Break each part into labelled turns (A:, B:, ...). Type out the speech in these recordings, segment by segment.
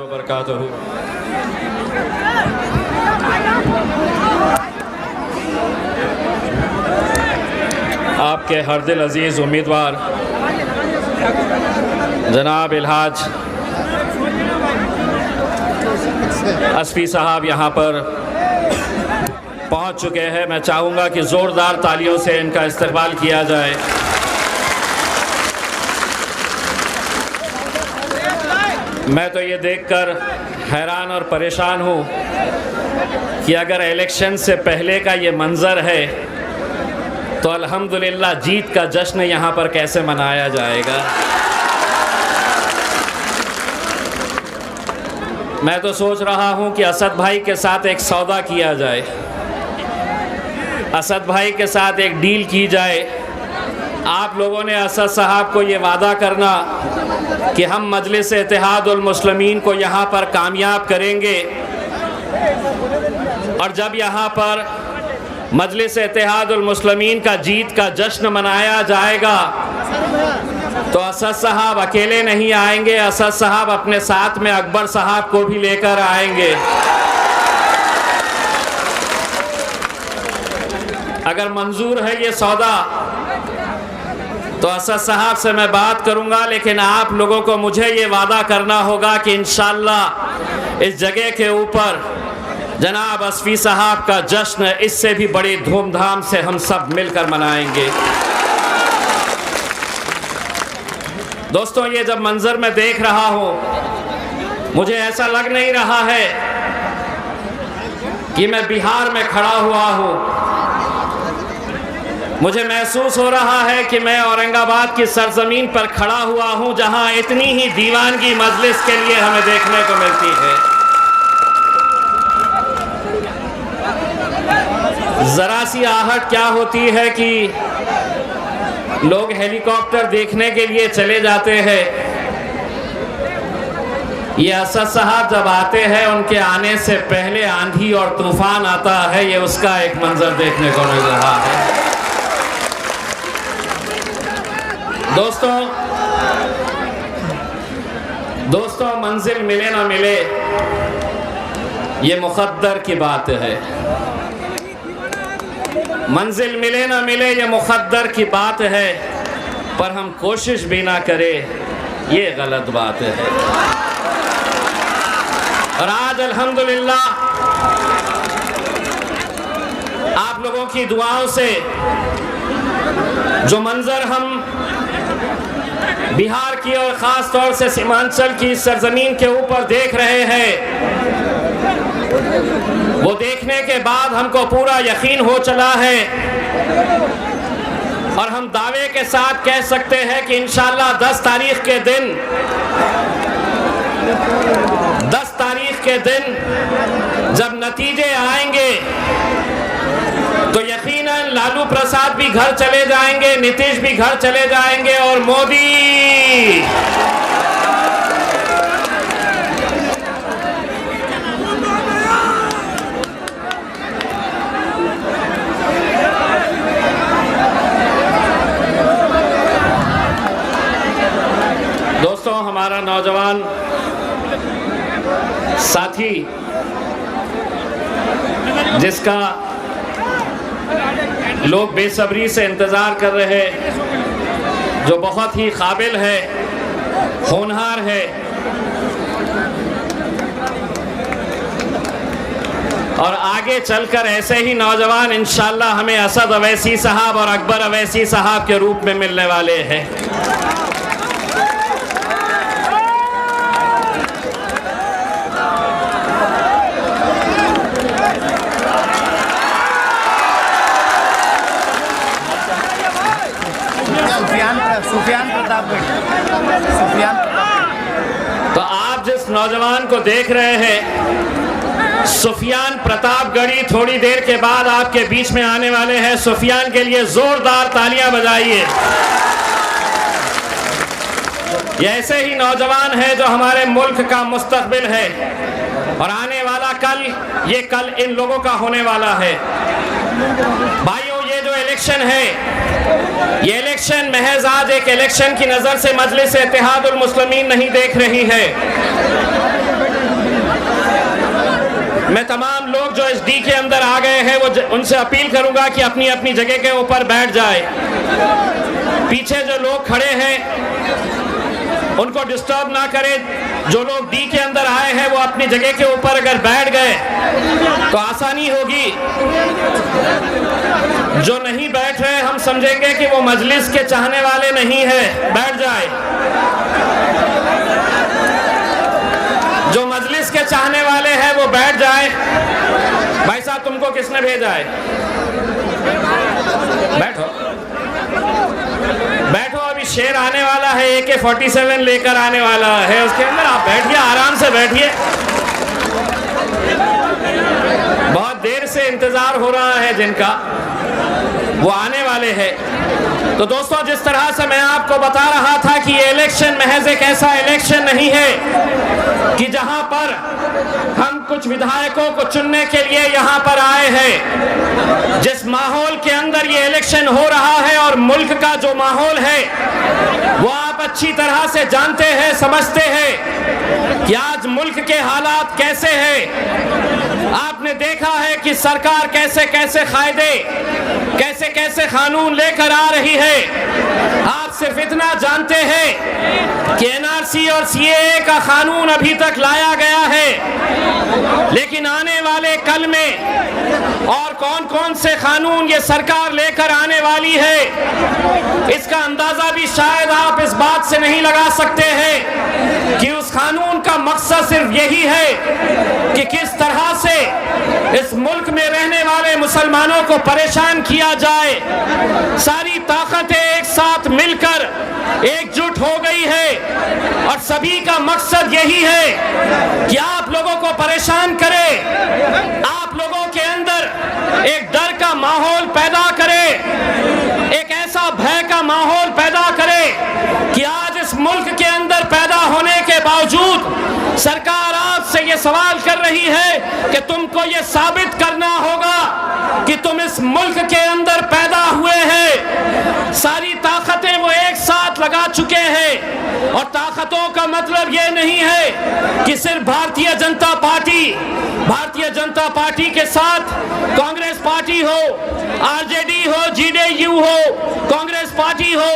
A: वबरकातुहू। आपके हर दिल अजीज़ उम्मीदवार जनाब इल्हाज असफ़ी साहब यहाँ पर पहुँच चुके हैं। मैं चाहूँगा कि ज़ोरदार तालियों से इनका इस्तकबाल किया जाए। मैं तो ये देखकर हैरान और परेशान हूँ कि अगर इलेक्शन से पहले का ये मंज़र है तो अल्हम्दुलिल्लाह जीत का जश्न यहाँ पर कैसे मनाया जाएगा। मैं तो सोच रहा हूँ कि असद भाई के साथ एक सौदा किया जाए, असद भाई के साथ एक डील की जाए। आप लोगों ने असद साहब को ये वादा करना कि हम मजलिस इत्तेहादुल मुस्लिमीन को यहाँ पर कामयाब करेंगे, और जब यहाँ पर मजलिस इत्तेहादुल मुस्लिमीन का जीत का जश्न मनाया जाएगा तो असद साहब अकेले नहीं आएंगे, असद साहब अपने साथ में अकबर साहब को भी लेकर आएंगे। अगर मंजूर है ये सौदा तो असद साहब से मैं बात करूंगा, लेकिन आप लोगों को मुझे ये वादा करना होगा कि इंशाअल्लाह इस जगह के ऊपर जनाब असफ़ी साहब का जश्न इससे भी बड़ी धूमधाम से हम सब मिलकर मनाएंगे। दोस्तों, ये जब मंजर मैं देख रहा हूँ मुझे ऐसा लग नहीं रहा है कि मैं बिहार में खड़ा हुआ हूँ। मुझे महसूस हो रहा है कि मैं औरंगाबाद की सरजमीन पर खड़ा हुआ हूँ, जहाँ इतनी ही दीवानगी मजलिस के लिए हमें देखने को मिलती है। ज़रा सी आहट क्या होती है कि लोग हेलीकॉप्टर देखने के लिए चले जाते हैं। ये असद साहब जब आते हैं उनके आने से पहले आंधी और तूफान आता है, ये उसका एक मंजर देखने को मिल रहा है। दोस्तों, मंजिल मिले ना मिले ये मुक़द्दर की बात है। मंजिल मिले ना मिले ये मुक़द्दर की बात है, पर हम कोशिश भी ना करें ये गलत बात है। और आज अल्हम्दुलिल्लाह आप लोगों की दुआओं से जो मंजर हम बिहार की और ख़ास तौर से सीमांचल की सरजमीन के ऊपर देख रहे हैं, वो देखने के बाद हमको पूरा यकीन हो चला है और हम दावे के साथ कह सकते हैं कि इंशाअल्लाह 10 तारीख के दिन जब नतीजे आएंगे तो यकीनन लालू प्रसाद भी घर चले जाएंगे, नीतीश भी घर चले जाएंगे और मोदी दोस्तों, हमारा नौजवान साथी जिसका लोग बेसब्री से इंतज़ार कर रहे हैं, जो बहुत ही काबिल है, होनहार है और आगे चलकर ऐसे ही नौजवान इंशाअल्लाह हमें असद अवैसी साहब और अकबर अवैसी साहब के रूप में मिलने वाले हैं। तो आप जिस नौजवान को देख रहे हैं सुफियान प्रतापगढ़ी थोड़ी देर के बाद आपके बीच में आने वाले हैं। सुफियान के लिए जोरदार तालियां बजाइए। ये ऐसे ही नौजवान है जो हमारे मुल्क का मुस्तकबिल है और आने वाला कल, ये कल इन लोगों का होने वाला है। भाइयों, ये जो इलेक्शन है, ये इलेक्शन महज आज एक इलेक्शन की नजर से मजलिस इत्तेहादुल मुस्लिमीन नहीं देख रही है। मैं तमाम लोग जो इस डी के अंदर आ गए हैं वो उनसे अपील करूंगा कि अपनी अपनी जगह के ऊपर बैठ जाए। पीछे जो लोग खड़े हैं उनको डिस्टर्ब ना करें। जो लोग डी के अंदर आए हैं वो अपनी जगह के ऊपर अगर बैठ गए तो आसानी होगी। जो नहीं बैठ रहे हम समझेंगे कि वो मजलिस के चाहने वाले नहीं है, बैठ जाए। जो मजलिस के चाहने वाले हैं वो बैठ जाए। भाई साहब तुमको किसने भेजा है? बैठो बैठो, अभी शेर आने वाला है, AK-47 लेकर आने वाला है उसके अंदर। आप बैठिए, आराम से बैठिए। बहुत देर से इंतजार हो रहा है जिनका, वो आने वाले हैं। तो दोस्तों, जिस तरह से मैं आपको बता रहा था कि ये इलेक्शन महज एक ऐसा इलेक्शन नहीं है कि जहां पर हम कुछ विधायकों को चुनने के लिए यहां पर आए हैं। जिस माहौल के अंदर ये इलेक्शन हो रहा है और मुल्क का जो माहौल है वो आप अच्छी तरह से जानते हैं, समझते हैं कि आज मुल्क के हालात कैसे हैं। आपने देखा है कि सरकार कैसे कैसे कायदे, कैसे कैसे कानून लेकर आ रही है। आप सिर्फ इतना जानते हैं कि NRC और CAA का कानून अभी तक लाया गया है, लेकिन आने वाले कल में और कौन कौन से कानून ये सरकार लेकर आने वाली है, इसका अंदाजा भी शायद आप इस बात से नहीं लगा सकते हैं कि उस कानून का मकसद सिर्फ यही है कि किस तरह से इस मुल्क में रहने वाले मुसलमानों को परेशान किया जाए। सारी ताकतें एक साथ मिलकर एकजुट हो गई है और सभी का मकसद यही है कि आप लोगों को परेशान करे, आप लोगों के अंदर एक डर का माहौल पैदा करे, एक ऐसा भय का माहौल पैदा करे कि आज इस मुल्क के अंदर पैदा होने के बावजूद सरकार आपसे ये सवाल कर रही है कि तुमको ये साबित करना होगा कि तुम इस मुल्क के अंदर पैदा हुए हैं। सारी ताकतें वो एक साथ लगा चुके हैं और ताकतों का मतलब ये नहीं है कि सिर्फ भारतीय जनता पार्टी के साथ कांग्रेस पार्टी हो, RJD हो, JDU हो, कांग्रेस पार्टी हो,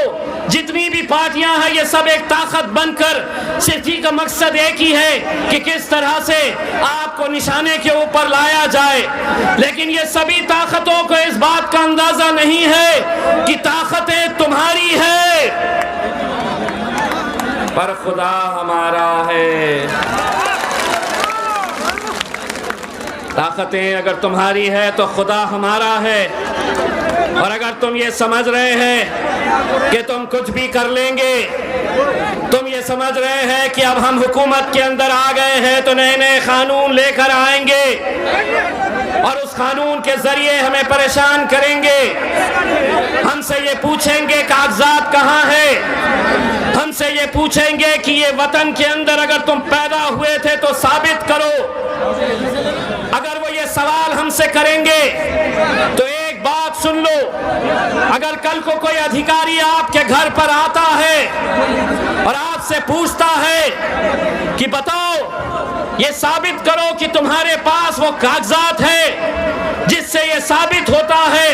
A: जितनी भी पार्टियां हैं ये सब एक ताकत बनकर सिर्फ ही का मकसद एक ही है कि किस तरह से आपको निशाने के ऊपर लाया जाए। लेकिन ये सभी ताकतों को इस बात का अंदाजा नहीं है कि ताकतें तुम्हारी है पर खुदा हमारा है। ताकतें अगर तुम्हारी है तो खुदा हमारा है। और अगर तुम ये समझ रहे हैं कि तुम कुछ भी कर लेंगे, तुम ये समझ रहे हैं कि अब हम हुकूमत के अंदर आ गए हैं तो नए नए कानून लेकर आएंगे और उस कानून के जरिए हमें परेशान करेंगे, हमसे ये पूछेंगे कागजात कहाँ है, हमसे ये पूछेंगे कि ये वतन के अंदर अगर तुम पैदा हुए थे तो साबित करो। अगर वो ये सवाल हमसे करेंगे तो एक बात सुन लो, अगर कल को कोई अधिकारी आपके घर पर आता है और आपसे पूछता है कि बताओ ये साबित करो कि तुम्हारे पास वो कागजात है जिससे ये साबित होता है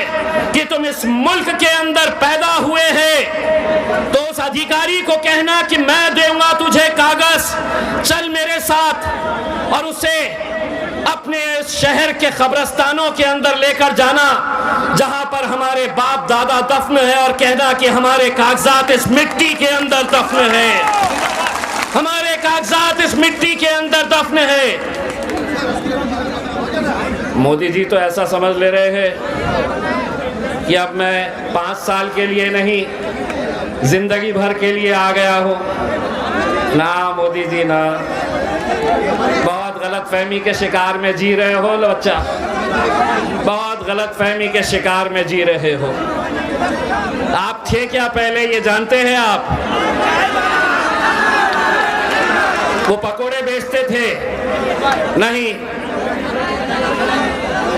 A: कि तुम इस मुल्क के अंदर पैदा हुए हैं, तो उस अधिकारी को कहना कि मैं दूंगा तुझे कागज, चल मेरे साथ, और उसे अपने शहर के कब्रिस्तानों के अंदर लेकर जाना जहां पर हमारे बाप दादा दफन है और कहना कि हमारे कागजात इस मिट्टी के अंदर दफन है, हमारे कागजात इस मिट्टी के अंदर दफन है। मोदी जी तो ऐसा समझ ले रहे हैं कि अब मैं 5 साल के लिए नहीं जिंदगी भर के लिए आ गया हूँ। ना मोदी जी ना, बहुत गलत फहमी के शिकार में जी रहे हो बच्चा, बहुत गलत फहमी के शिकार में जी रहे हो। आप थे क्या पहले ये जानते हैं आप? वो पकोड़े बेचते थे? नहीं।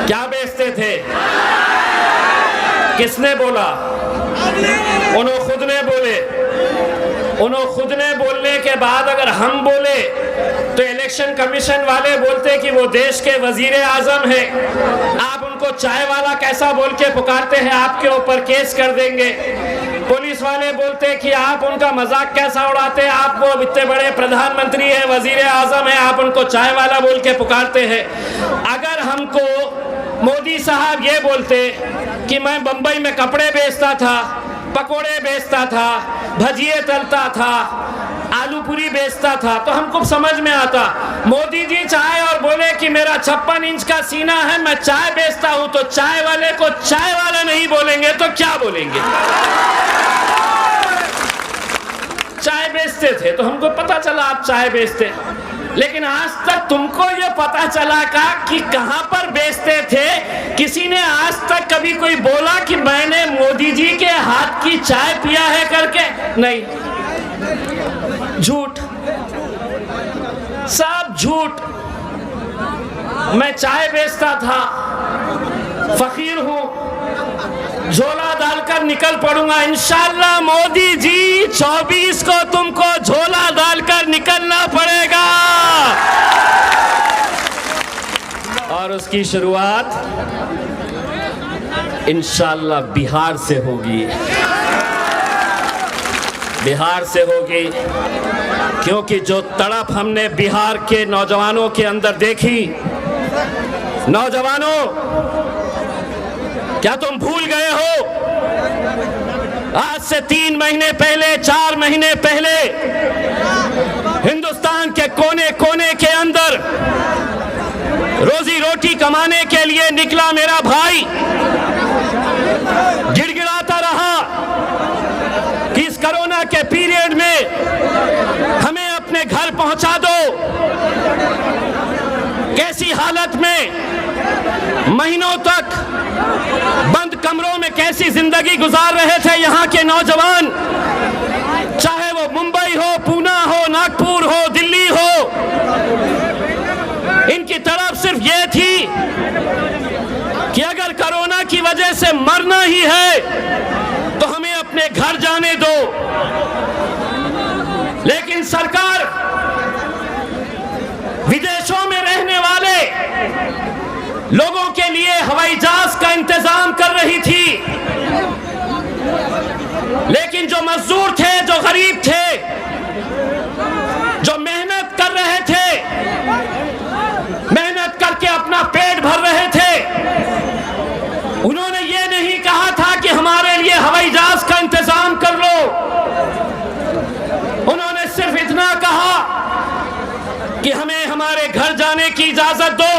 A: क्या बेचते थे? किसने बोला? उन्होंने खुद ने बोले। उन्होंने खुद ने बोलने के बाद अगर हम बोले तो इलेक्शन कमीशन वाले बोलते कि वो देश के वजीर आजम है, आप उनको चाय वाला कैसा बोल के पुकारते हैं, आपके ऊपर केस कर देंगे। पुलिस वाले बोलते कि आप उनका मजाक कैसा उड़ाते हैं, आप वो इतने बड़े प्रधानमंत्री है, वजीर आजम है, आप उनको चाय वाला बोल के पुकारते हैं। अगर हमको मोदी साहब ये बोलते कि मैं बंबई में कपड़े बेचता था, पकोड़े बेचता था, भजिए तलता था, आलू पूरी बेचता था, तो हमको समझ में आता। मोदी जी चाय और बोले कि मेरा 56 इंच का सीना है, मैं चाय बेचता हूं, तो चाय वाले को चाय वाला नहीं बोलेंगे तो क्या बोलेंगे? चाय बेचते थे तो हमको पता चला आप चाय बेचते, लेकिन आज तक तुमको ये पता चला का कि कहां पर बेचते थे? किसी ने आज तक कभी कोई बोला कि मैंने मोदी जी के हाथ की चाय पिया है करके? नहीं, झूठ, सब झूठ। मैं चाय बेचता था, फकीर हूं, झोला डालकर निकल पड़ूंगा इंशाअल्लाह। मोदी जी 24 को तुमको झोला डालकर निकलना पड़ेगा और उसकी शुरुआत इंशाअल्लाह बिहार से होगी, बिहार से होगी, क्योंकि जो तड़प हमने बिहार के नौजवानों के अंदर देखी। नौजवानों, क्या तुम भूल गए हो? आज से 3 महीने पहले, 4 महीने पहले हिंदुस्तान के कोने कोने के अंदर रोजी रोटी कमाने के लिए निकला मेरा भाई, गिड़गिड़ाता रहा कि इस कोरोना के पीरियड में हमें अपने घर पहुंचा दो। कैसी हालत में महीनों तक बंद कमरों में कैसी जिंदगी गुजार रहे थे यहाँ के नौजवान, चाहे वो मुंबई हो, पूना हो, नागपुर हो, दिल्ली हो। इनकी तरफ सिर्फ ये थी कि अगर कोरोना की वजह से मरना ही है तो हमें अपने घर जाने दो। लेकिन सरकार विदेशों में रहने वाले लोगों के लिए हवाई जहाज का इंतजाम कर रही थी, लेकिन जो मजदूर थे, जो गरीब थे, जो मेहनत कर रहे थे, मेहनत करके अपना पेट भर रहे थे, उन्होंने ये नहीं कहा था कि हमारे लिए हवाई जहाज का इंतजाम कर लो। उन्होंने सिर्फ इतना कहा कि हमें हमारे घर जाने की इजाजत दो।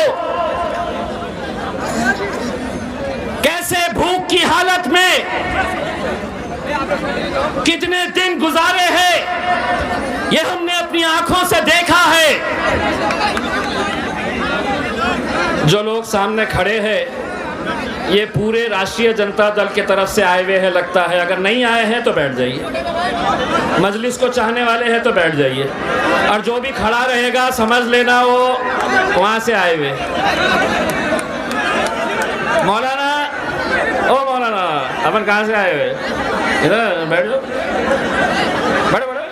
A: कैसे भूख की हालत में कितने दिन गुजारे हैं, ये हमने अपनी आंखों से देखा है। जो लोग सामने खड़े हैं ये पूरे राष्ट्रीय जनता दल की तरफ से आए हुए हैं लगता है। अगर नहीं आए हैं तो बैठ जाइए, मजलिस को चाहने वाले हैं तो बैठ जाइए, और जो भी खड़ा रहेगा समझ लेना वो वहां से आए हुए। मौलाना, ओ मौलाना, अपन कहाँ से आए हुए? इधर बैठ जाओ, बड़े बड़े।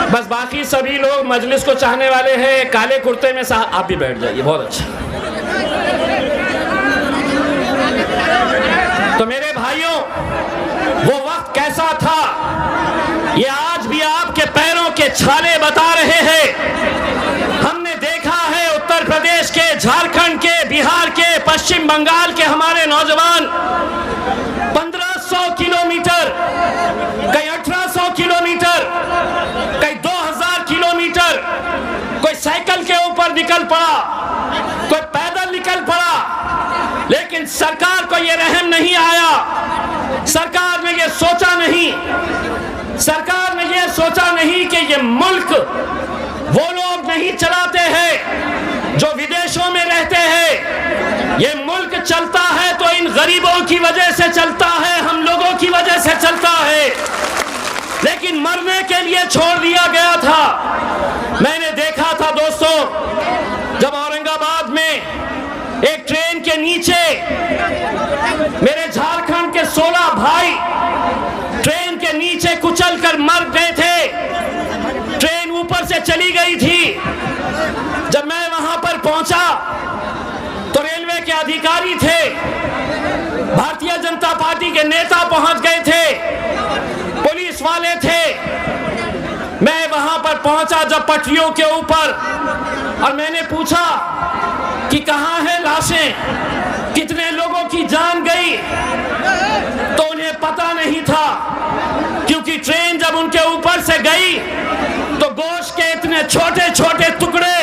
A: बस बाकी सभी लोग मजलिस को चाहने वाले हैं, काले कुर्ते में आप भी बैठ जाइए, बहुत अच्छा। तो मेरे भाइयों, वो वक्त कैसा था ये आज भी आपके पैरों के छाले बता रहे हैं। हमने देखा है उत्तर प्रदेश के, झारखंड के, बिहार के, पश्चिम बंगाल के हमारे नौजवान 1500 किलोमीटर, कई 1800 किलोमीटर, कई 2000 किलोमीटर, कोई साइकिल के ऊपर निकल पड़ा, कोई पैदल निकल पड़ा, लेकिन सरकार को यह रहम नहीं आया। सरकार ने यह सोचा नहीं, सरकार ने यह सोचा नहीं कि ये मुल्क वो लोग नहीं चलाते हैं जो विदेशों में रहते हैं। ये मुल्क चलता है तो इन गरीबों की वजह से चलता है, हम लोगों की वजह से चलता है, लेकिन मरने के लिए छोड़ दिया गया था। मैंने देखा था दोस्तों, जब औरंगाबाद में एक ट्रेन के नीचे मेरे झारखंड के 16 भाई कुचल कर मर गए थे। ट्रेन ऊपर से चली गई थी। जब मैं वहां पर पहुंचा तो रेलवे के अधिकारी थे, भारतीय जनता पार्टी के नेता पहुंच गए थे, पुलिस वाले थे। मैं वहां पर पहुंचा जब पटरियों के ऊपर, और मैंने पूछा कि कहां है लाशें, कितने लोगों की जान गई। तो उन्हें पता नहीं था, क्योंकि ट्रेन जब उनके ऊपर से गई तो गोश्त के इतने छोटे छोटे टुकड़े,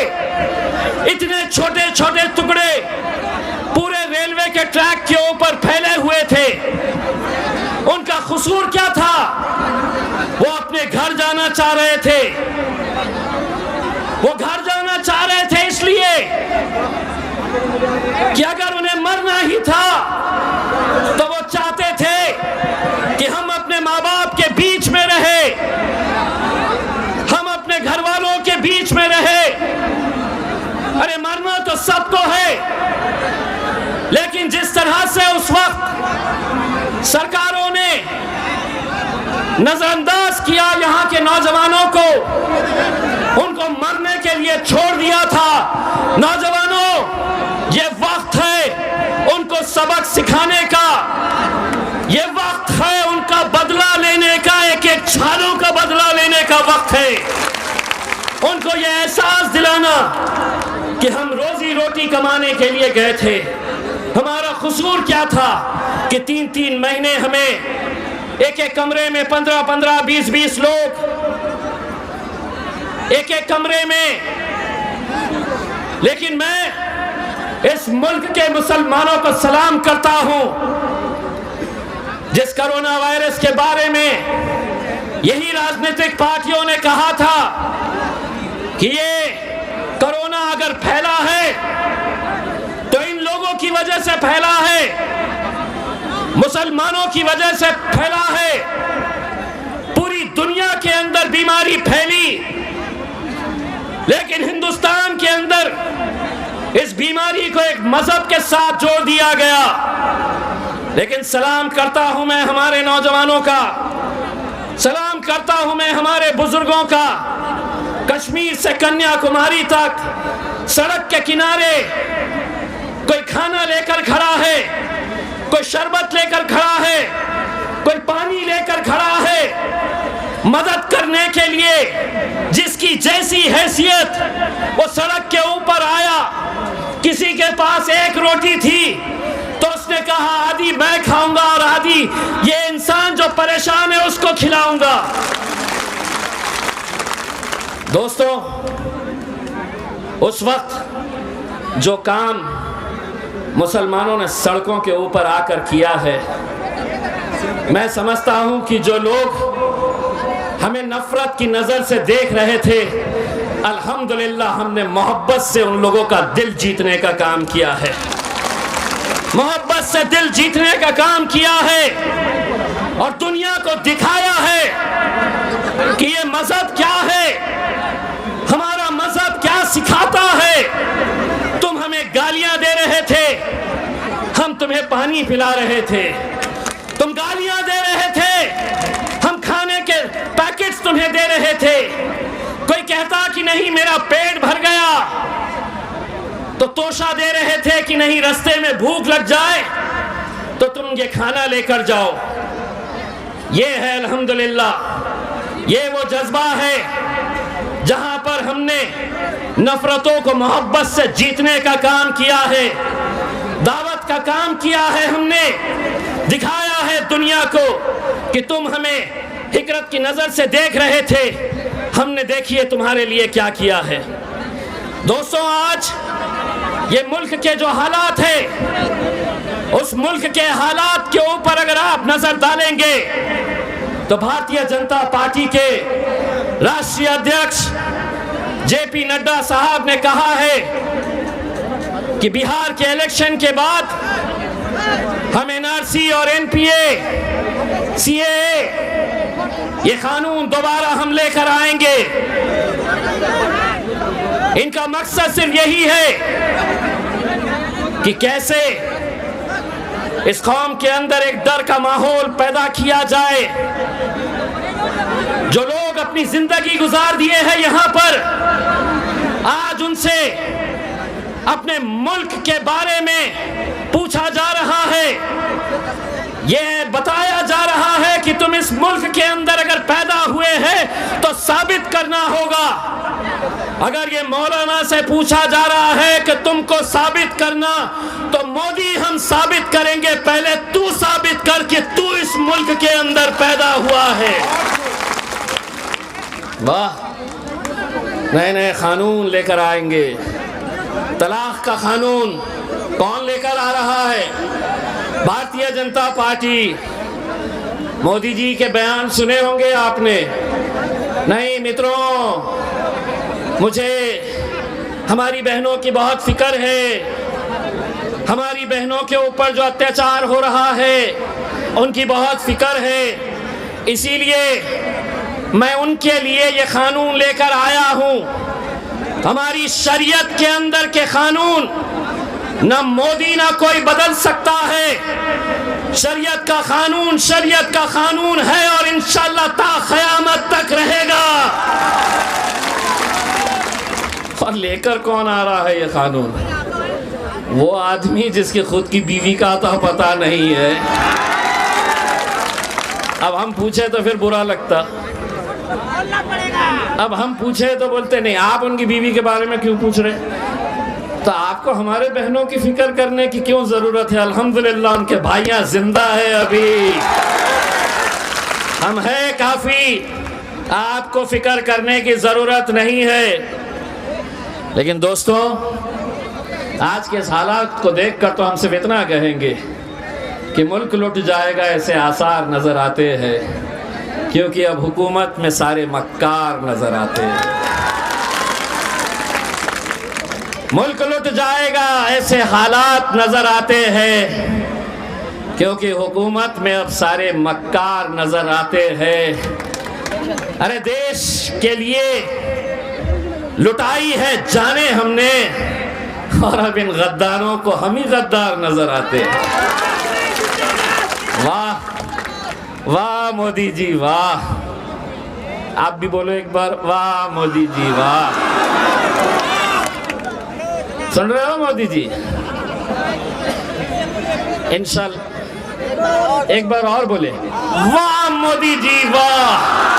A: इतने छोटे छोटे टुकड़े पूरे रेलवे के ट्रैक के ऊपर फैले हुए थे। उनका कसूर क्या था? वो अपने घर जाना चाह रहे थे। वो घर जाना चाह रहे थे इसलिए कि अगर उन्हें मरना ही था तो वो चाहते थे कि हम अपने माँ बाप के बीच में रहे, हम अपने घर वालों के बीच में रहे। अरे मरना तो सबको है, लेकिन जिस तरह से उस वक्त सरकारों ने नजरअंदाज किया यहाँ के नौजवानों को, उनको मरने के लिए छोड़ दिया था। नौजवानों, ये वक्त है उनको सबक सिखाने का, ये वक्त है उनका बदला लेने का, एक एक छालों का बदला लेने का वक्त है। उनको ये एहसास दिलाना कि हम रोजी रोटी कमाने के लिए गए थे। हमारा कसूर क्या था कि 3-3 महीने हमें एक एक कमरे में 15-15, 20-20 लोग एक एक कमरे में। लेकिन मैं इस मुल्क के मुसलमानों को सलाम करता हूं, जिस कोरोना वायरस के बारे में यही राजनीतिक पार्टियों ने कहा था कि ये कोरोना अगर फैला है तो इन लोगों की वजह से फैला है, मुसलमानों की वजह से फैला है। पूरी दुनिया के अंदर बीमारी फैली, लेकिन हिंदुस्तान के अंदर इस बीमारी को एक मजहब के साथ जोड़ दिया गया। लेकिन सलाम करता हूं मैं हमारे नौजवानों का, सलाम करता हूं मैं हमारे बुजुर्गों का। कश्मीर से कन्याकुमारी तक सड़क के किनारे कोई खाना लेकर खड़ा है, कोई शरबत लेकर खड़ा है, कोई पानी लेकर खड़ा है, मदद करने के लिए। जिसकी जैसी हैसियत वो सड़क के ऊपर आया। किसी के पास एक रोटी थी तो उसने कहा आधी मैं खाऊंगा और आधी ये इंसान जो परेशान है उसको खिलाऊंगा। दोस्तों, उस वक्त जो काम मुसलमानों ने सड़कों के ऊपर आकर किया है, मैं समझता हूं कि जो लोग हमें नफरत की नजर से देख रहे थे, अल्हम्दुलिल्लाह हमने मोहब्बत से उन लोगों का दिल जीतने का काम किया है। मोहब्बत से दिल जीतने का काम किया है और दुनिया को दिखाया है कि ये मजहब क्या है, हमारा मजहब क्या सिखाता है। तुम हमें गालियां दे रहे थे, हम तुम्हें पानी पिला रहे थे। तुम गालियां दे रहे थे, हम खाने के पैकेट्स तुम्हें दे रहे थे। कोई कहता कि नहीं मेरा पेट भर गया तो तोशा दे रहे थे कि नहीं रास्ते में भूख लग जाए तो तुम ये खाना लेकर जाओ। ये है अल्हम्दुलिल्लाह, ये वो जज्बा है जहां पर हमने नफरतों को मोहब्बत से जीतने का काम किया है, दावत का काम किया है। हमने दिखाया है दुनिया को कि तुम हमें हिकरत की नजर से देख रहे थे, हमने देखिए तुम्हारे लिए क्या किया है। दोस्तों, आज ये मुल्क के जो हालात है, उस मुल्क के हालात के ऊपर अगर आप नजर डालेंगे तो भारतीय जनता पार्टी के राष्ट्रीय अध्यक्ष जेपी नड्डा साहब ने कहा है कि बिहार के इलेक्शन के बाद हम एनआरसी और एनपीए, सीएए ये कानून दोबारा हम लेकर आएंगे। इनका मकसद सिर्फ यही है कि कैसे इस कौम के अंदर एक डर का माहौल पैदा किया जाए, जो लोग अपनी जिंदगी गुजार दिए हैं यहाँ पर, आज उनसे अपने मुल्क के बारे में पूछा जा रहा है, यह बताया जा रहा है कि तुम इस मुल्क के अंदर अगर पैदा हुए हैं तो साबित करना होगा। अगर ये मौलाना से पूछा जा रहा है कि तुमको साबित करना, तो मोदी हम साबित करेंगे, पहले तू साबित कर कि तू इस मुल्क के अंदर पैदा हुआ है। वाह, नए नए कानून लेकर आएंगे। तलाक का कानून कौन लेकर आ रहा है? भारतीय जनता पार्टी। मोदी जी के बयान सुने होंगे आपने। नहीं मित्रों, मुझे हमारी बहनों की बहुत फिक्र है। हमारी बहनों के ऊपर जो अत्याचार हो रहा है उनकी बहुत फिक्र है। इसीलिए मैं उनके लिए ये कानून लेकर आया हूँ। हमारी शरीयत के अंदर के कानून ना मोदी ना कोई बदल सकता है। शरीयत का कानून है और इंशाअल्लाह ता क़यामत तक रहेगा। और लेकर कौन आ रहा है ये कानून? वो आदमी जिसकी खुद की बीवी का तो पता नहीं है। अब हम पूछे तो फिर बुरा लगता। अब हम पूछे तो बोलते नहीं, आप उनकी बीवी के बारे में क्यों पूछ रहे? तो आपको हमारे बहनों की फिक्र करने की क्यों जरूरत है? अल्हम्दुलिल्लाह उनके भाइयां जिंदा है अभी, हम हैं काफी, आपको फिक्र करने की जरूरत नहीं है। लेकिन दोस्तों, आज के इस हालात को देखकर तो हम सिर्फ इतना कहेंगे कि मुल्क लुट जाएगा, ऐसे आसार नजर आते हैं, क्योंकि अब हुकूमत में सारे मक्कार नजर आते हैं। मुल्क लुट जाएगा ऐसे हालात नजर आते हैं, क्योंकि हुकूमत में अब सारे मक्कार नजर आते हैं। अरे देश के लिए लुटाई है जाने हमने, और अब इन गद्दारों को हम ही गद्दार नजर आते हैं। वाह वाह मोदी जी वाह। आप भी बोलो एक बार, वाह मोदी जी वाह। सुन रहे हो मोदी जी? इंशाल्लाह एक बार और बोले, वाह मोदी जी वाह।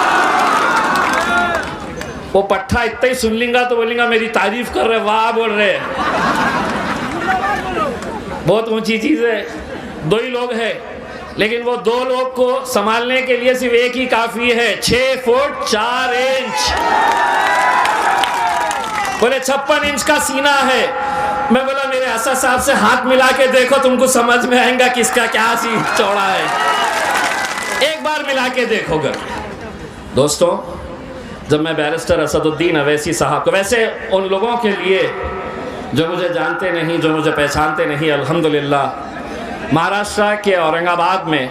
A: वो पट्टा इतना ही सुन लेगा तो बोलेगा मेरी तारीफ कर रहे, वाह बोल रहे। बहुत ऊंची चीज है। दो ही लोग हैं, लेकिन वो दो लोग को संभालने के लिए सिर्फ एक ही काफी है। 6 फुट 4 इंच, बोले 56 इंच का सीना है। मैं बोला मेरे असद साहब से हाथ मिला के देखो, तुमको समझ में आएगा किसका क्या सी चौड़ा है। एक बार मिला के देखोगे। दोस्तों, जब मैं बैरिस्टर असदुद्दीन अवैसी साहब को, वैसे उन लोगों के लिए जो मुझे जानते नहीं, जो मुझे पहचानते नहीं, अल्हम्दुलिल्लाह महाराष्ट्र के औरंगाबाद में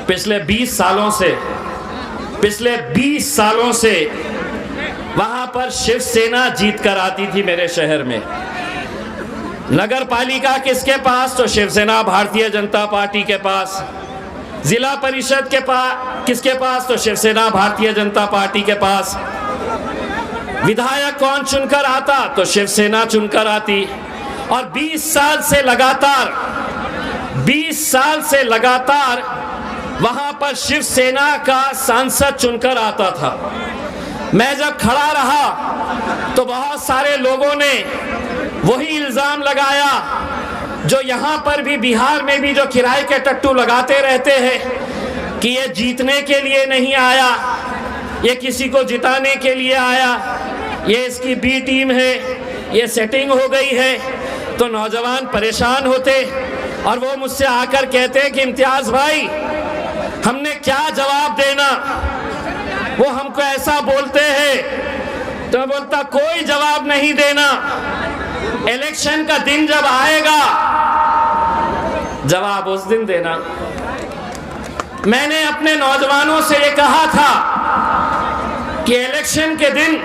A: पिछले 20 सालों से वहां पर शिवसेना जीत कर आती थी मेरे शहर में। नगर पालिका किसके पास? तो शिवसेना भारतीय जनता पार्टी के पास। जिला परिषद के पास किसके पास? तो शिवसेना भारतीय जनता पार्टी के पास। विधायक कौन चुनकर आता? तो शिवसेना चुनकर आती। और 20 साल से लगातार वहां पर शिवसेना का सांसद चुनकर आता था। मैं जब खड़ा रहा तो बहुत सारे लोगों ने वही इल्जाम लगाया जो यहाँ पर भी, बिहार में भी जो किराए के टट्टू लगाते रहते हैं कि ये जीतने के लिए नहीं आया, ये किसी को जिताने के लिए आया, ये इसकी बी टीम है, ये सेटिंग हो गई है। तो नौजवान परेशान होते और वो मुझसे आकर कहते कि इम्तियाज भाई हमने क्या जवाब देना। वो हमको ऐसा बोलते हैं तो मैं बोलता कोई जवाब नहीं देना, इलेक्शन का दिन जब आएगा जवाब उस दिन देना। मैंने अपने नौजवानों से ये कहा था कि इलेक्शन के दिन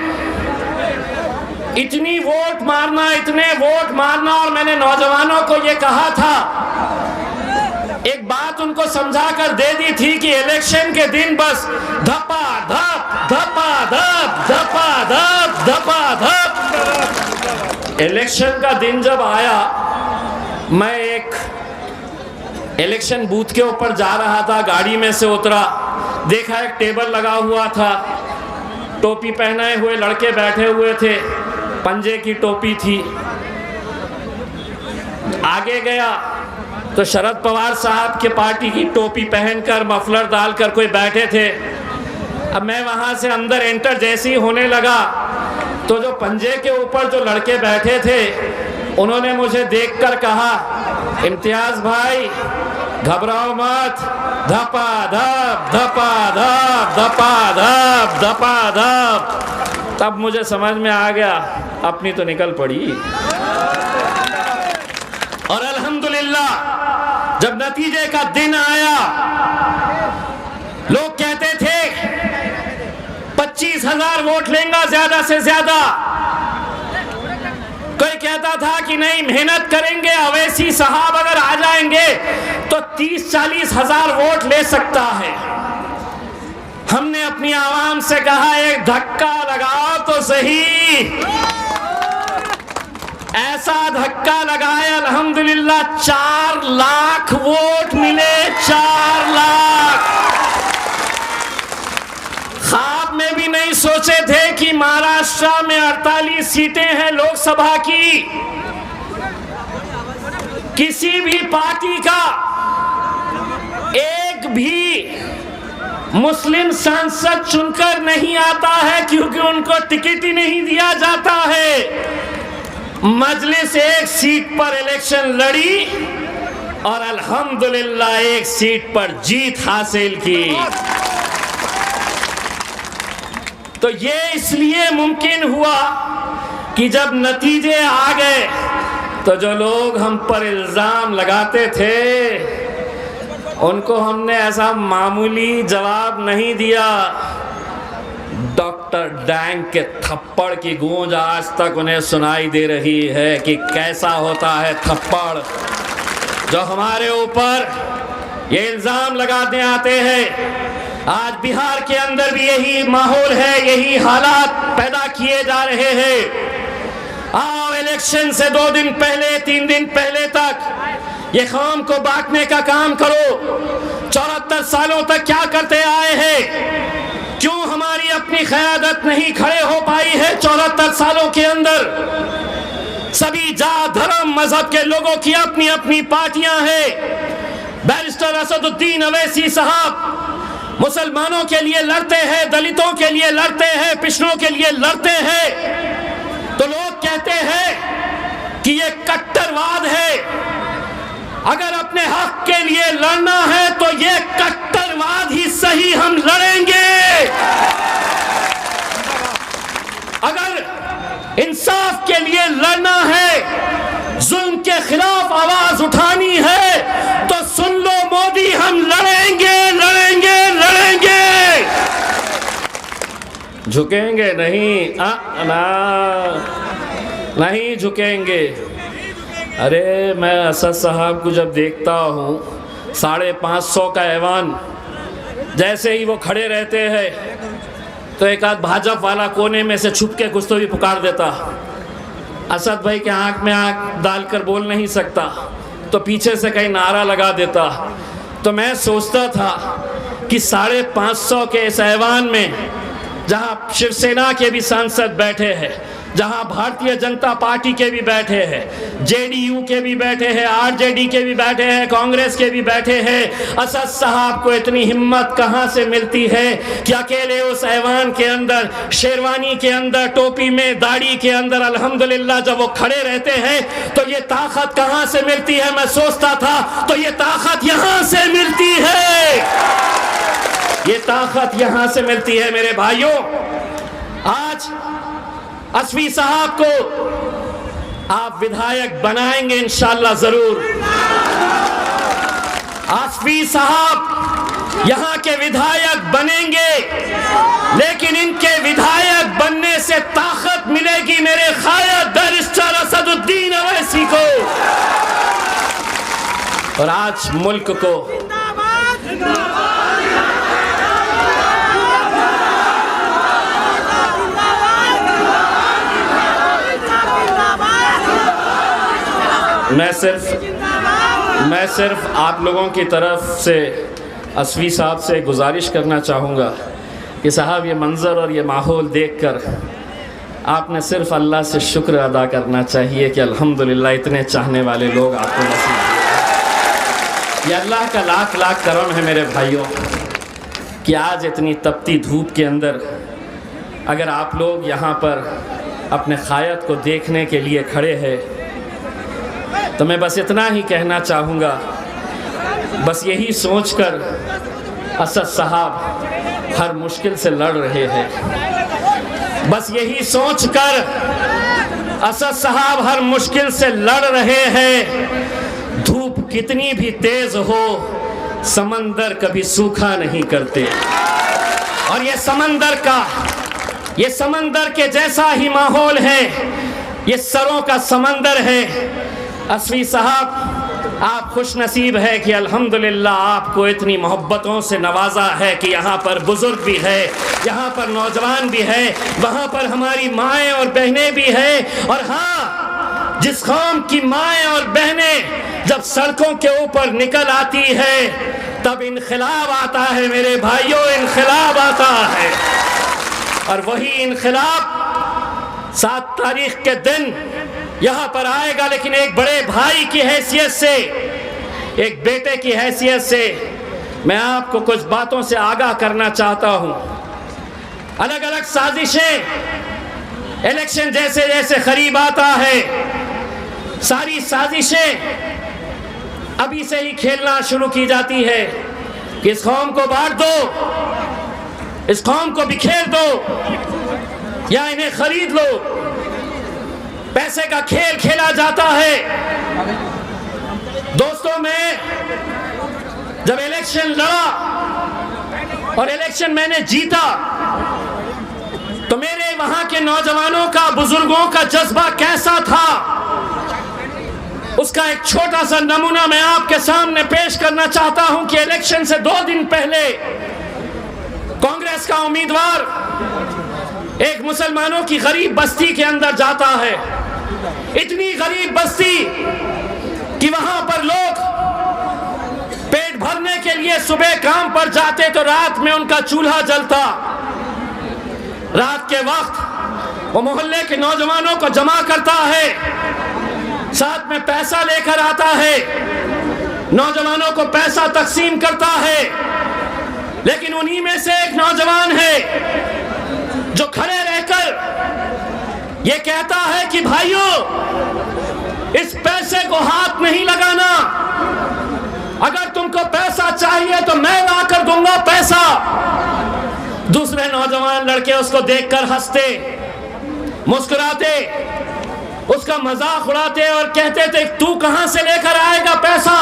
A: इतने वोट मारना, और मैंने नौजवानों को ये कहा था, एक बात बात उनको समझा कर दे दी थी कि इलेक्शन के दिन बस धपा धप धपा धप धपा धप धपा धप। इलेक्शन का दिन जब आया, मैं एक इलेक्शन बूथ के ऊपर जा रहा था, गाड़ी में से उतरा, देखा एक टेबल लगा हुआ था, टोपी पहनाए हुए लड़के बैठे हुए थे, पंजे की टोपी थी। आगे गया तो शरद पवार साहब के पार्टी की टोपी पहनकर मफलर डालकर कोई बैठे थे। अब मैं वहां से अंदर एंटर जैसे ही होने लगा तो जो पंजे के ऊपर जो लड़के बैठे थे उन्होंने मुझे देखकर कहा, इम्तियाज भाई घबराओ मत, धपा धप धपा धप धपा धप धपा धप। तब मुझे समझ में आ गया अपनी तो निकल पड़ी। और अल्हम्दुलिल्लाह जब नतीजे का दिन आया, लोग कहते थे 25,000 वोट लेंगे ज्यादा से ज्यादा, कोई कहता था कि नहीं मेहनत करेंगे, अवैसी साहब अगर आ जाएंगे तो 30-40 हजार वोट ले सकता है। हमने अपनी आवाम से कहा एक धक्का लगाओ तो सही। ऐसा धक्का लगाया, अल्हम्दुलिल्लाह 4 लाख वोट मिले, 4 लाख। ख्वाब में भी नहीं सोचे थे कि महाराष्ट्र में 48 सीटें हैं लोकसभा की, किसी भी पार्टी का एक भी मुस्लिम सांसद चुनकर नहीं आता है क्योंकि उनको टिकट ही नहीं दिया जाता है। मजलिस एक सीट पर इलेक्शन लड़ी और अल्हम्दुलिल्लाह एक सीट पर जीत हासिल की। तो ये इसलिए मुमकिन हुआ कि जब नतीजे आ गए तो जो लोग हम पर इल्जाम लगाते थे उनको हमने ऐसा मामूली जवाब नहीं दिया। डॉक्टर डैंग के थप्पड़ की गूंज आज तक उन्हें सुनाई दे रही है कि कैसा होता है थप्पड़। जो हमारे ऊपर ये इल्जाम लगाते आते हैं, आज बिहार के अंदर भी यही माहौल है, यही हालात पैदा किए जा रहे हैं। आओ इलेक्शन से 2 दिन पहले 3 दिन पहले तक ये कौम को बांटने का काम करो। 74 सालों तक क्या करते आए हैं? क्यों हमारी अपनी क़यादत नहीं खड़े हो पाई है 74 सालों के अंदर? सभी जात धर्म मजहब के लोगों की अपनी अपनी पार्टियां हैं। बैरिस्टर असदुद्दीन अवैसी साहब मुसलमानों के लिए लड़ते हैं, दलितों के लिए लड़ते हैं, पिछड़ों के लिए लड़ते हैं। तो लोग कहते हैं कि ये कट्टरवाद है। अगर अपने हक के लिए लड़ना है तो ये कट्टरवाद ही सही, हम लड़ेंगे। अगर इंसाफ के लिए लड़ना है, जुल्म के खिलाफ आवाज उठानी है तो सुन लो मोदी, हम लड़ेंगे लड़ेंगे लड़ेंगे, झुकेंगे नहीं। नहीं झुकेंगे। अरे मैं असद साहब को जब देखता हूँ 550 का ऐवान, जैसे ही वो खड़े रहते हैं तो एक आध भाजपा वाला कोने में से छुप के कुछ तो भी पुकार देता। असद भाई के आंख में आंख डालकर बोल नहीं सकता तो पीछे से कहीं नारा लगा देता। तो मैं सोचता था कि 550 के इस ऐवान में जहाँ शिवसेना के भी सांसद बैठे हैं, जहां भारतीय जनता पार्टी के भी बैठे हैं, जेडीयू के भी बैठे हैं, आरजेडी के भी बैठे हैं, कांग्रेस के भी बैठे हैं, असद साहब को इतनी हिम्मत कहां से मिलती है कि अकेले उस ऐवान के अंदर, शेरवानी के अंदर, टोपी में, दाढ़ी के अंदर अल्हम्दुलिल्लाह जब वो खड़े रहते हैं तो ये ताकत कहां से मिलती है? मैं सोचता था तो ये ताकत यहां से मिलती है, ये ताकत यहां से मिलती है। मेरे भाइयों, आज असफी साहब को आप विधायक बनाएंगे इंशाअल्लाह जरूर। असफी साहब यहाँ के विधायक बनेंगे, लेकिन इनके विधायक बनने से ताकत मिलेगी मेरे कायद बैरिस्टर असदुद्दीन अवैसी को। और आज मुल्क को मैं सिर्फ आप लोगों की तरफ से असवी साहब से गुजारिश करना चाहूँगा कि साहब ये मंज़र और ये माहौल देखकर आपने सिर्फ अल्लाह से शुक्र अदा करना चाहिए कि अल्हम्दुलिल्लाह इतने चाहने वाले लोग आपको नसीब हुए। ये अल्लाह का लाख लाख करम है मेरे भाइयों कि आज इतनी तपती धूप के अंदर अगर आप लोग यहाँ पर अपने ख़ायत को देखने के लिए खड़े हैं तो मैं बस इतना ही कहना चाहूँगा, बस यही सोचकर असद साहब हर मुश्किल से लड़ रहे हैं, बस यही सोचकर असद साहब हर मुश्किल से लड़ रहे हैं। धूप कितनी भी तेज हो समंदर कभी सूखा नहीं करते, और ये समंदर के जैसा ही माहौल है, ये सरों का समंदर है। असवी साहब आप खुश नसीब है कि अल्हम्दुलिल्लाह आपको इतनी मोहब्बतों से नवाजा है कि यहाँ पर बुजुर्ग भी है, यहाँ पर नौजवान भी है, वहाँ पर हमारी माएँ और बहनें भी है। और हाँ, जिस कौम की माएँ और बहनें जब सड़कों के ऊपर निकल आती है तब इनकलाब आता है मेरे भाइयों, इनकलाब आता है। और वही इनकलाब 7 तारीख के दिन यहाँ पर आएगा, लेकिन एक बड़े भाई की हैसियत से, एक बेटे की हैसियत से मैं आपको कुछ बातों से आगाह करना चाहता हूँ। अलग अलग साजिशें, इलेक्शन जैसे जैसे करीब आता है, सारी साजिशें अभी से ही खेलना शुरू की जाती है कि इस कौम को बांट दो, इस कौम को बिखेर दो या इन्हें खरीद लो। पैसे का खेल खेला जाता है। दोस्तों, मैं जब इलेक्शन लड़ा और इलेक्शन मैंने जीता तो मेरे वहां के नौजवानों का, बुजुर्गों का जज्बा कैसा था, उसका एक छोटा सा नमूना मैं आपके सामने पेश करना चाहता हूं कि इलेक्शन से 2 दिन पहले कांग्रेस का उम्मीदवार एक मुसलमानों की गरीब बस्ती के अंदर जाता है, इतनी गरीब बस्ती कि वहां पर लोग पेट भरने के लिए सुबह काम पर जाते तो रात में उनका चूल्हा जलता। रात के वक्त वो मोहल्ले के नौजवानों को जमा करता है, साथ में पैसा लेकर आता है, नौजवानों को पैसा तकसीम करता है। लेकिन उन्हीं में से एक नौजवान है जो खड़े रहकर ये कहता है कि भाइयों, इस पैसे को हाथ नहीं लगाना, अगर तुमको पैसा चाहिए तो मैं ला कर दूंगा पैसा। दूसरे नौजवान लड़के उसको देखकर हंसते, मुस्कुराते, उसका मजाक उड़ाते और कहते थे तू कहां से लेकर आएगा पैसा,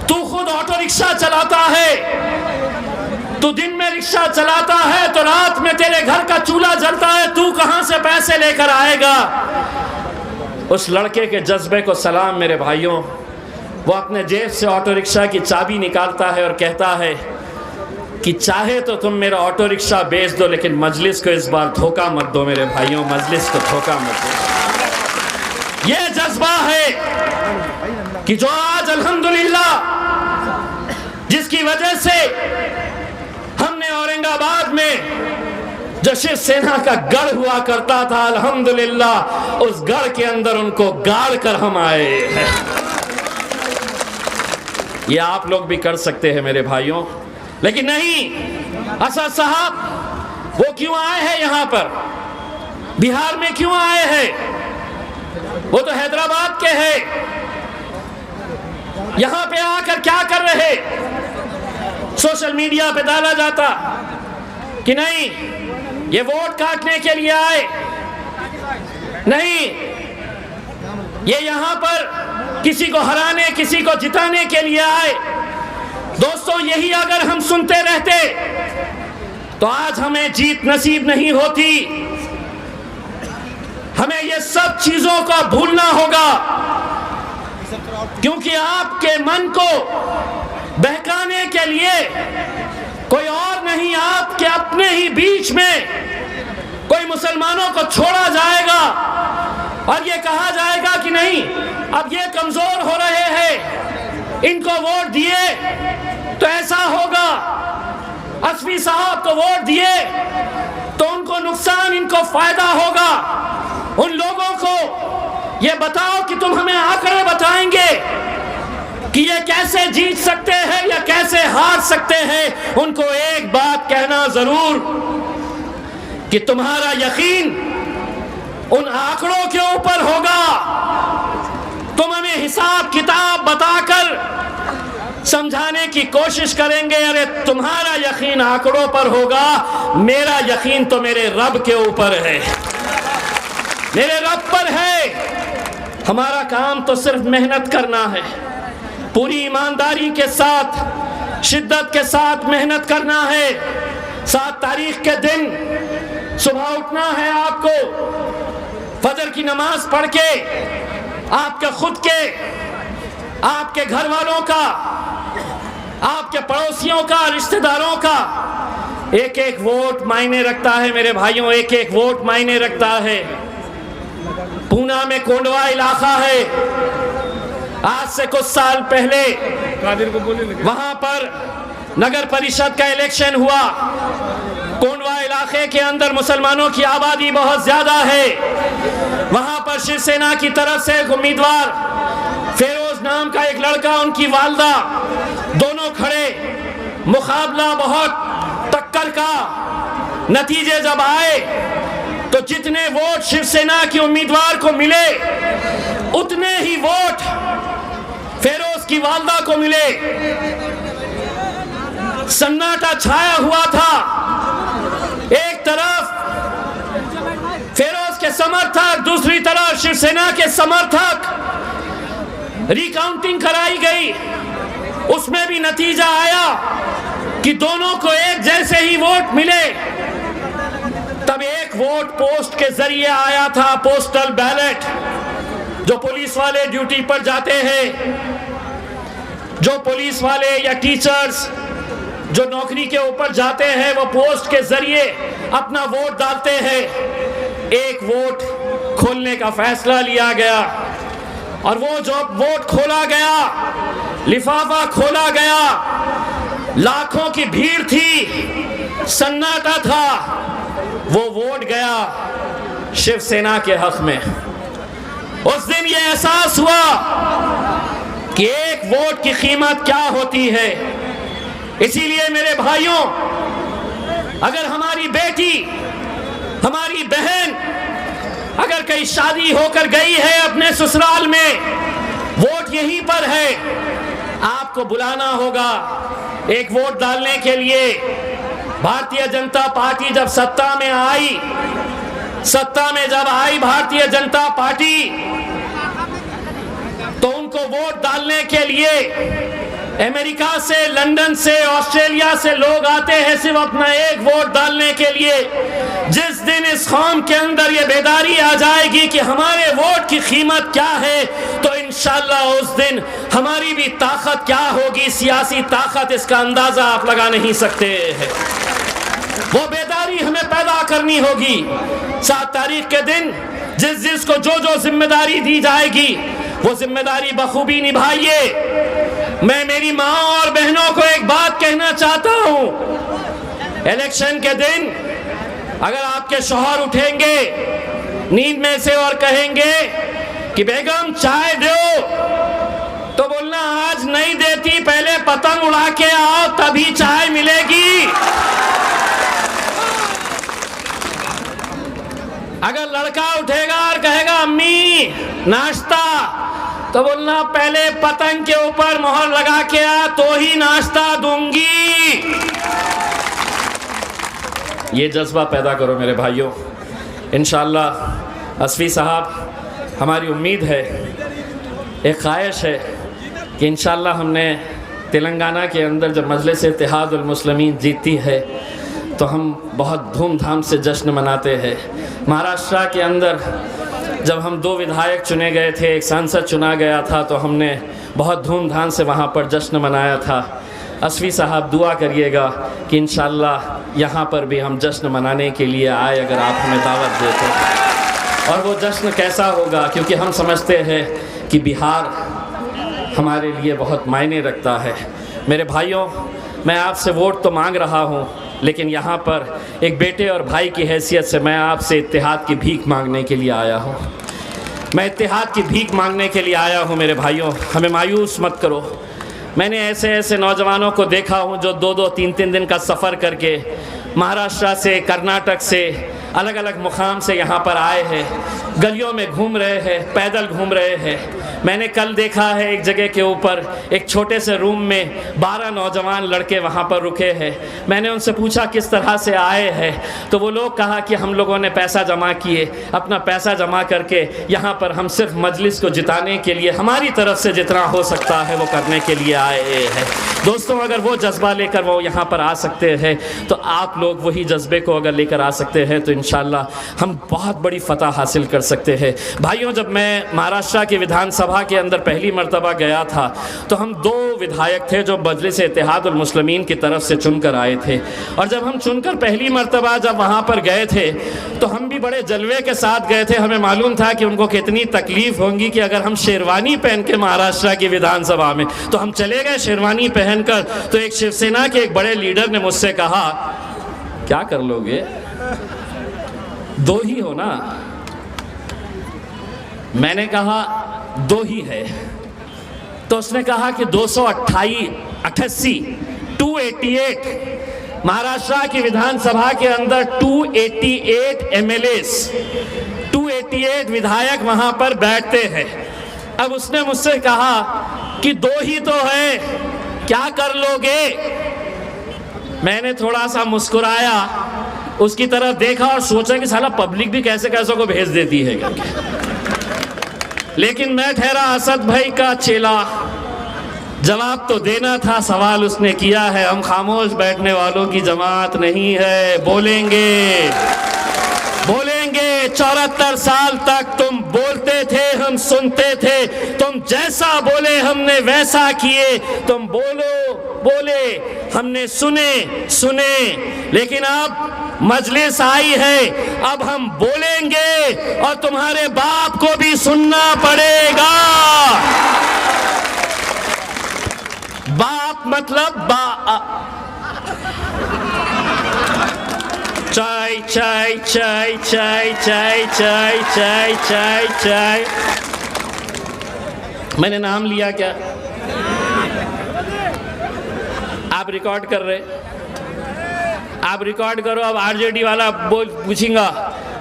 A: तू खुद ऑटो रिक्शा चलाता है, तू दिन में रिक्शा चलाता है तो रात में तेरे घर का चूल्हा जलता है, तू कहां से पैसे लेकर आएगा। उस लड़के के जज्बे को सलाम मेरे भाइयों। वो अपने जेब से ऑटो रिक्शा की चाबी निकालता है और कहता है कि चाहे तो तुम मेरा ऑटो रिक्शा बेच दो, लेकिन मजलिस को इस बार धोखा मत दो मेरे भाइयों, मजलिस को धोखा मत दो। ये जज्बा है कि जो आज अल्हम्दुलिल्लाह जिसकी वजह से हमने औरंगाबाद में जो शिवसेना का गढ़ हुआ करता था, अल्हम्दुलिल्लाह उस गढ़ के अंदर उनको गाड़ कर हम आए हैं। ये आप लोग भी कर सकते हैं मेरे भाइयों, लेकिन नहीं। असद साहब वो क्यों आए हैं यहाँ पर, बिहार में क्यों आए हैं? वो तो हैदराबाद के हैं। यहाँ पे आकर क्या कर रहे? सोशल मीडिया पे डाला जाता कि नहीं ये वोट काटने के लिए आए, नहीं ये यहाँ पर किसी को हराने, किसी को जिताने के लिए आए। दोस्तों, यही अगर हम सुनते रहते तो आज हमें जीत नसीब नहीं होती। हमें ये सब चीजों का भूलना होगा, क्योंकि आपके मन को बहकाने के लिए कोई और नहीं, आपके अपने ही बीच में कोई मुसलमानों को छोड़ा जाएगा और ये कहा जाएगा कि नहीं अब ये कमजोर हो रहे हैं, इनको वोट दिए तो ऐसा होगा, असफी साहब को वोट दिए तो उनको नुकसान, इनको फायदा होगा। उन लोगों को ये बताओ कि तुम हमें आंकड़े बताएंगे कि ये कैसे जीत सकते हैं या कैसे हार सकते हैं। उनको एक बात कहना जरूर कि तुम्हारा यकीन उन आंकड़ों के ऊपर होगा। तुम हमें हिसाब किताब बताकर समझाने की कोशिश करेंगे, अरे तुम्हारा यकीन आंकड़ों पर होगा, मेरा यकीन तो मेरे रब के ऊपर है, मेरे रब पर है। हमारा काम तो सिर्फ मेहनत करना है, पूरी ईमानदारी के साथ, शिद्दत के साथ मेहनत करना है। 7 तारीख के दिन सुबह उठना है आपको, फजर की नमाज पढ़ के आपके खुद के, आपके घर वालों का, आपके पड़ोसियों का, रिश्तेदारों का एक एक वोट मायने रखता है मेरे भाइयों, एक एक वोट मायने रखता है। पूना में कोंडवा इलाका है, आज से कुछ साल पहले वहां पर नगर परिषद का इलेक्शन हुआ। कोंडवा इलाके के अंदर मुसलमानों की आबादी बहुत ज्यादा है। वहां पर शिवसेना की तरफ से एक उम्मीदवार फेरोज नाम का एक लड़का, उनकी वालदा, दोनों खड़े, मुकाबला बहुत टक्कर का। नतीजे जब आए तो जितने वोट शिवसेना के उम्मीदवार को मिले उतने ही वोट फेरोज की वालदा को मिले। सन्नाटा छाया हुआ था, एक तरफ फेरोज के समर्थक, दूसरी तरफ शिवसेना के समर्थक। रिकाउंटिंग कराई गई, उसमें भी नतीजा आया कि दोनों को एक जैसे ही वोट मिले। तब एक वोट पोस्ट के जरिए आया था, पोस्टल बैलेट। जो पुलिस वाले ड्यूटी पर जाते हैं, जो पुलिस वाले या टीचर्स जो नौकरी के ऊपर जाते हैं, वो पोस्ट के जरिए अपना वोट डालते हैं। एक वोट खोलने का फैसला लिया गया और वो जो वोट खोला गया, लिफाफा खोला गया, लाखों की भीड़ थी, सन्नाटा था, वो वोट गया शिवसेना के हक में। उस दिन ये एहसास हुआ कि एक वोट की कीमत क्या होती है। इसीलिए मेरे भाइयों, अगर हमारी बेटी, हमारी बहन अगर कहीं शादी होकर गई है अपने ससुराल में, वोट यहीं पर है, आपको बुलाना होगा एक वोट डालने के लिए। भारतीय जनता पार्टी जब सत्ता में आई, सत्ता में जब आई भारतीय जनता पार्टी, तो उनको वोट डालने के लिए अमेरिका से, लंदन से, ऑस्ट्रेलिया से लोग आते हैं सिर्फ अपना एक वोट डालने के लिए। जिस दिन इस कौम के अंदर ये बेदारी आ जाएगी कि हमारे वोट की कीमत क्या है, तो इंशाअल्लाह उस दिन हमारी भी ताकत क्या होगी, सियासी ताकत, इसका अंदाजा आप लगा नहीं सकते हैं। वो बेदारी हमें पैदा करनी होगी। 7 तारीख के दिन जिसको जो जिम्मेदारी दी जाएगी, वो जिम्मेदारी बखूबी निभाइए। मैं मेरी माँ और बहनों को एक बात कहना चाहता हूँ, इलेक्शन के दिन अगर आपके शौहर उठेंगे नींद में से और कहेंगे कि बेगम चाय दो, तो बोलना आज नहीं देती, पहले पतंग उड़ा के आओ तभी चाय मिलेगी। अगर लड़का उठेगा और कहेगा अम्मी नाश्ता, तो बोलना पहले पतंग के ऊपर मोहर लगा के आ तो ही नाश्ता दूंगी। ये जज्बा पैदा करो मेरे भाइयों। इंशाअल्लाह असफी साहब, हमारी उम्मीद है, एक ख्वाहिश है कि इंशाअल्लाह हमने तेलंगाना के अंदर जब मजलिस इत्तेहादुल मुस्लिमीन जीतती है तो हम बहुत धूमधाम से जश्न मनाते हैं। महाराष्ट्र के अंदर जब हम 2 विधायक चुने गए थे, एक सांसद चुना गया था, तो हमने बहुत धूमधाम से वहाँ पर जश्न मनाया था। असफी साहब दुआ करिएगा कि इंशाअल्लाह यहाँ पर भी हम जश्न मनाने के लिए आए, अगर आप हमें दावत देते। और वो जश्न कैसा होगा, क्योंकि हम समझते हैं कि बिहार हमारे लिए बहुत मायने रखता है। मेरे भाइयों, मैं आपसे वोट तो मांग रहा हूँ, लेकिन यहाँ पर एक बेटे और भाई की हैसियत से मैं आपसे इत्तेहाद की भीख मांगने के लिए आया हूँ। मैं इत्तेहाद की भीख मांगने के लिए आया हूँ। मेरे भाइयों, हमें मायूस मत करो। मैंने ऐसे ऐसे नौजवानों को देखा हूँ जो 2-2, 3-3 दिन का सफ़र करके महाराष्ट्र से, कर्नाटक से, अलग अलग मुकाम से यहाँ पर आए हैं, गलियों में घूम रहे हैं, पैदल घूम रहे हैं। मैंने कल देखा है एक जगह के ऊपर एक छोटे से रूम में 12 नौजवान लड़के वहाँ पर रुके हैं। मैंने उनसे पूछा किस तरह से आए हैं, तो वो लोग कहा कि हम लोगों ने पैसा जमा किए, अपना पैसा जमा करके यहाँ पर हम सिर्फ मजलिस को जिताने के लिए हमारी तरफ से जितना हो सकता है वो करने के लिए आए हैं। दोस्तों, अगर वो जज्बा लेकर वो यहाँ पर आ सकते हैं तो आप लोग वही जज्बे को अगर लेकर आ सकते हैं तो इंशाल्लाह हम बहुत बड़ी फतह हासिल कर सकते हैं। भाइयों, जब मैं महाराष्ट्र की विधानसभा के अंदर पहली मर्तबा गया था तो हम 2 विधायक थे जो मजलिस इत्तेहादुल मुस्लिमीन की तरफ से चुनकर आए थे। और जब हम चुनकर पहली मर्तबा जब वहाँ पर गए थे तो हम भी बड़े जलवे के साथ गए थे। हमें मालूम था कि उनको कितनी तकलीफ़ होंगी कि अगर हम शेरवानी पहन के महाराष्ट्र की विधानसभा में, तो हम चले गए शेरवानी पहनकर। तो एक शिवसेना के एक बड़े लीडर ने मुझसे कहा, क्या कर लोगे, 2 ही हो ना? मैंने कहा 2 ही है। तो उसने कहा कि 288 महाराष्ट्र की विधानसभा के अंदर 288 MLAs, 288 विधायक वहां पर बैठते हैं। अब उसने मुझसे कहा कि 2 ही तो है, क्या कर लोगे? मैंने थोड़ा सा मुस्कुराया, उसकी तरफ देखा और सोचा कि साला पब्लिक भी कैसे कैसे को भेज देती है करके। लेकिन मैं ठहरा असद भाई का चेला, जवाब तो देना था, सवाल उसने किया है। हम खामोश बैठने वालों की जमात नहीं है, बोलेंगे 74 साल तक तुम बोलते थे, हम सुनते थे, तुम जैसा बोले हमने वैसा किए, तुम बोले हमने सुने। लेकिन अब मजलिस आई है, अब हम बोलेंगे और तुम्हारे बाप को भी सुनना पड़ेगा। बाप मतलब चाय चाय चाय चाय चाय चाय चाय चाय चाय। मैंने नाम लिया क्या? आप रिकॉर्ड कर रहे, आप रिकॉर्ड करो। अब आरजेडी वाला पूछेगा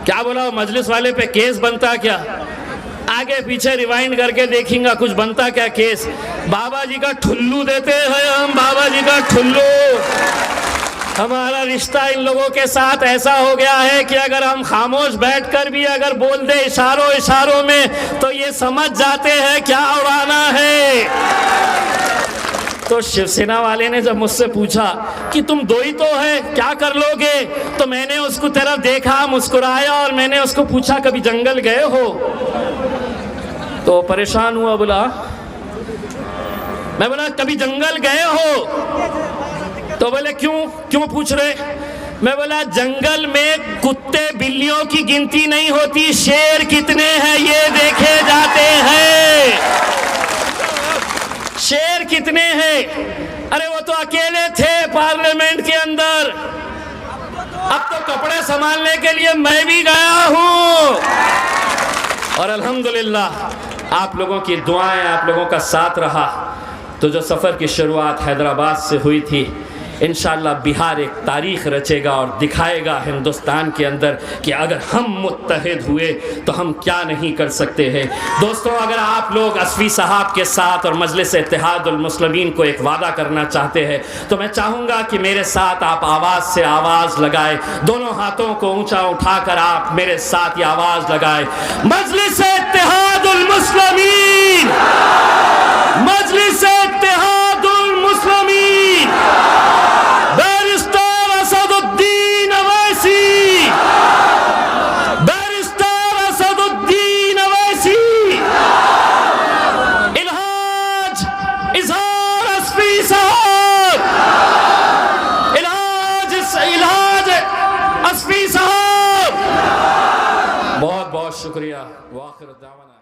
A: क्या बोला, वो मजलिस वाले पे केस बनता क्या? आगे पीछे रिवाइंड करके देखेंगे कुछ बनता क्या केस। बाबा जी का ठुल्लू देते हैं हम, बाबा जी का ठुल्लू। हमारा रिश्ता इन लोगों के साथ ऐसा हो गया है कि अगर हम खामोश बैठकर भी अगर बोल दे इशारों में तो ये समझ जाते हैं क्या उड़ाना है। तो शिवसेना वाले ने जब मुझसे पूछा कि तुम 2 ही तो है, क्या कर लोगे, तो मैंने उसको तरफ देखा, मुस्कुराया और मैंने उसको पूछा कभी जंगल गए हो? तो परेशान हुआ, बोला मैं बोला कभी जंगल गए हो? तो बोले क्यों पूछ रहे? मैं बोला जंगल में कुत्ते बिल्लियों की गिनती नहीं होती, शेर कितने हैं ये देखे जाते हैं। शेर कितने हैं? अरे वो तो अकेले थे पार्लियामेंट के अंदर, अब तो कपड़े संभालने के लिए मैं भी गया हूं। और अल्हम्दुलिल्लाह आप लोगों की दुआएं, आप लोगों का साथ रहा तो जो सफ़र की शुरुआत हैदराबाद से हुई थी, इंशाअल्लाह बिहार एक तारीख़ रचेगा और दिखाएगा हिंदुस्तान के अंदर कि अगर हम मुत्तहिद हुए तो हम क्या नहीं कर सकते हैं। दोस्तों, अगर आप लोग असफ़ी साहब के साथ और मजलिस इत्तेहादुल मुस्लिमीन को एक वादा करना चाहते हैं तो मैं चाहूँगा कि मेरे साथ आप आवाज़ से आवाज़ लगाए, दोनों हाथों को ऊंचा उठाकर आप मेरे साथ ये आवाज़ लगाए, मजलिस इत्तेहादुल मुस्लिमीन, मजलिस इत्तेहादुल मुस्लिमीन, बैरिस्टर असदुद्दीन अवैसी, बैरिस्टर असदुद्दीन अवैसी, इल्हाज इजहार असफ़ी साहब, इल्हाज असफ़ी साहब। बहुत बहुत शुक्रिया। वाखिर दावाना।